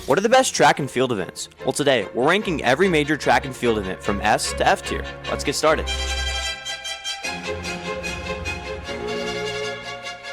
What are the best track and field events? Well, today we're ranking every major track and field event from S to F tier. Let's get started.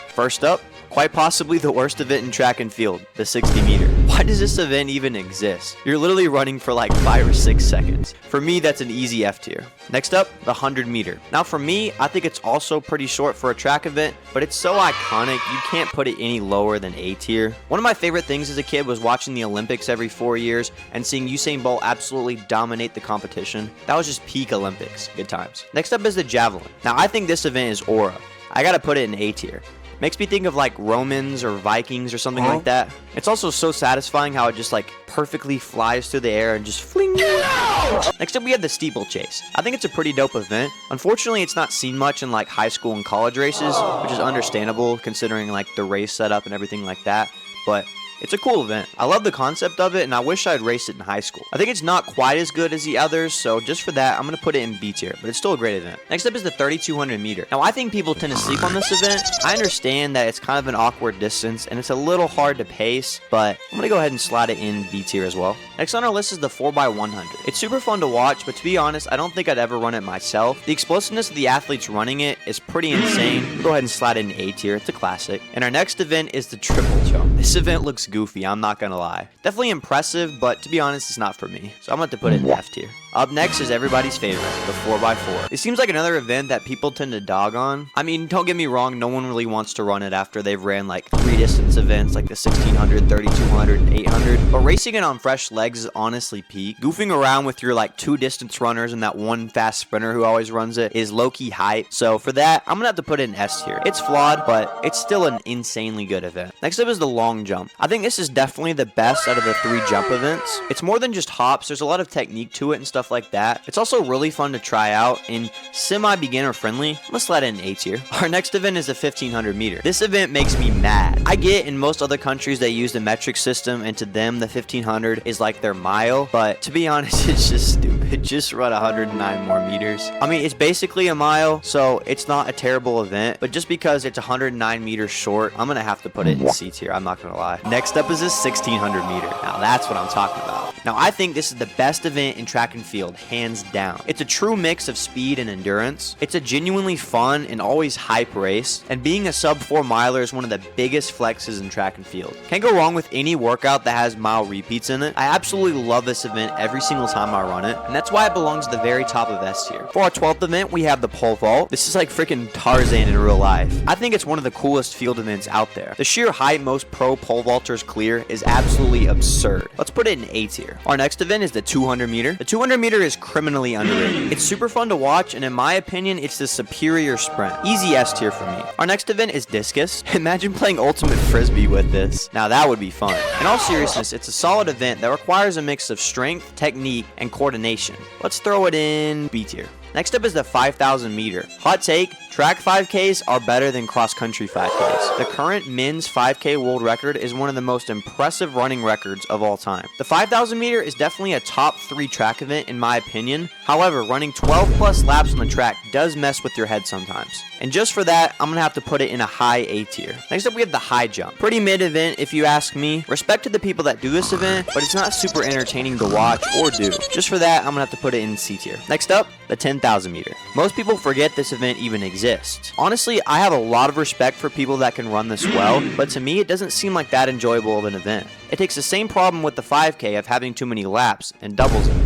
First up, quite possibly the worst event in track and field, the 60 meter. Why does this event even exist? You're literally running for like 5 or 6 seconds. For me, that's an easy F tier. Next up, the 100 meter. Now for me, I think it's also pretty short for a track event, but it's so iconic, you can't put it any lower than A tier. One of my favorite things as a kid was watching the Olympics every 4 years and seeing Usain Bolt absolutely dominate the competition. That was just peak Olympics. Good times. Next up is the javelin. Now I think this event is aura. I gotta put it in A tier. Makes me think of like Romans or Vikings or something like that. It's also so satisfying how it just like perfectly flies through the air and just fling. Next up we have the steeplechase. I think it's a pretty dope event. Unfortunately, it's not seen much in like high school and college races, which is understandable considering like the race setup and everything like that. But it's a cool event. I love the concept of it, and I wish I'd raced it in high school. I think it's not quite as good as the others, so just for that, I'm going to put it in B tier, but it's still a great event. Next up is the 3200 meter. Now, I think people tend to sleep on this event. I understand that it's kind of an awkward distance, and it's a little hard to pace, but I'm going to go ahead and slide it in B tier as well. Next on our list is the 4x100. It's super fun to watch, but to be honest, I don't think I'd ever run it myself. The explosiveness of the athletes running it is pretty insane. We'll go ahead and slide it in A tier. It's a classic. And our next event is the triple jump. This event looks goofy, I'm not gonna lie. Definitely impressive, but to be honest, it's not for me. So I'm going to put it in F tier. Up next is everybody's favorite, the 4x4. It seems like another event that people tend to dog on. I mean, don't get me wrong, no one really wants to run it after they've ran like 3 distance events like the 1600, 3200, and 800. But racing it on fresh legs is honestly peak. Goofing around with your like 2 distance runners and that one fast sprinter who always runs it is low-key hype. So for that, I'm gonna have to put it in S tier. It's flawed, but it's still an insanely good event. Next up is the long jump. I think this is definitely the best out of the 3 jump events. It's more than just hops. There's a lot of technique to it and stuff like that. It's also really fun to try out and semi-beginner friendly. I'm gonna slide it in A tier. Our next event is the 1500 meter. This event makes me mad. I get in most other countries they use the metric system, and to them the 1500 is like their mile, but to be honest, it's just stupid. Just run 109 more meters. I mean, it's basically a mile, so it's not a terrible event, but just because it's 109 meters short, I'm gonna have to put it in C tier. I'm not gonna lie. Next up is this 1600 meter. Now that's what I'm talking about. Now I think this is the best event in track and field, hands down. It's a true mix of speed and endurance. It's a genuinely fun and always hype race, and being a sub 4 miler is one of the biggest flexes in track and field. Can't go wrong with any workout that has mile repeats in it. I absolutely love this event every single time I run it, and that's why it belongs to the very top of S tier. For our 12th event, we have the pole vault. This is like freaking Tarzan in real life. I think it's one of the coolest field events out there. The sheer height most pro pole vaulters clear is absolutely absurd. Let's put it in A tier. Our next event is the 200 meter. The 200 meter is criminally underrated. It's super fun to watch, and in my opinion, it's the superior sprint. Easy S tier for me. Our next event is discus. Imagine playing ultimate frisbee with this. Now that would be fun. In all seriousness, it's a solid event that requires a mix of strength, technique, and coordination. Let's throw it in B tier. Next up is the 5,000 meter. Hot take, track 5Ks are better than cross-country 5Ks. The current men's 5K world record is one of the most impressive running records of all time. The 5,000 meter is definitely a top 3 track event in my opinion. However, running 12 plus laps on the track does mess with your head sometimes. And just for that, I'm gonna have to put it in a high A tier. Next up we have the high jump. Pretty mid event if you ask me. Respect to the people that do this event, but it's not super entertaining to watch or do. Just for that, I'm gonna have to put it in C tier. Next up, the 10,000 meter. Most people forget this event even exists. Honestly, I have a lot of respect for people that can run this well, but to me, it doesn't seem like that enjoyable of an event. It takes the same problem with the 5K of having too many laps and doubles it.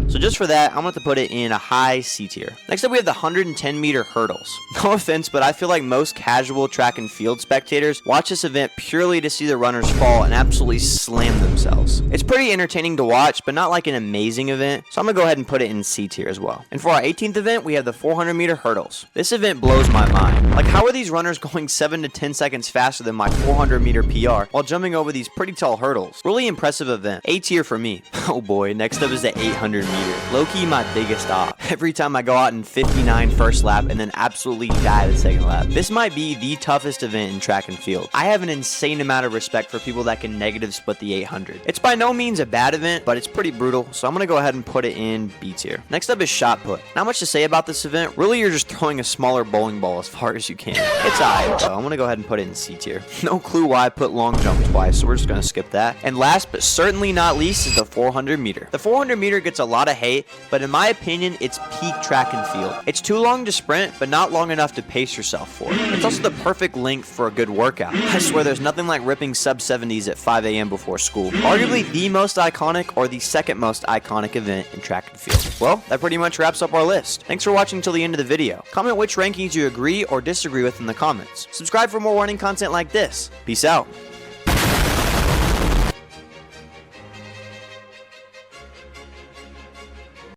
So just for that, I'm going to have to put it in a high C tier. Next up, we have the 110 meter hurdles. No offense, but I feel like most casual track and field spectators watch this event purely to see the runners fall and absolutely slam themselves. It's pretty entertaining to watch, but not like an amazing event, so I'm going to go ahead and put it in C tier as well. And for our 18th event, we have the 400 meter hurdles. This event blows my mind. Like, how are these runners going 7 to 10 seconds faster than my 400 meter PR while jumping over these pretty tall hurdles? Really impressive event. A tier for me. Oh boy, next up is the 800 meter. Low-key my biggest op. Every time I go out in 59 first lap and then absolutely die the second lap. This might be the toughest event in track and field. I have an insane amount of respect for people that can negative split the 800. It's by no means a bad event, but it's pretty brutal, so I'm going to go ahead and put it in B tier. Next up is shot put. Not much to say about this event. Really, you're just throwing a smaller bowling ball as far as you can. It's alright, though. I'm going to go ahead and put it in C tier. No clue why I put long jump twice, so we're just going to skip that. And last but certainly not least is the 400 meter. The 400 meter gets a lot of hate, but in my opinion, it's peak track and field. It's too long to sprint, but not long enough to pace yourself for. It's also the perfect length for a good workout. I swear there's nothing like ripping sub 70s at 5 a.m. before school. Arguably the most iconic or the second most iconic event in track and field. Well, that pretty much wraps up our list. Thanks for watching till the end of the video. Comment which rankings you agree or disagree with in the comments. Subscribe for more warning content like this. Peace out.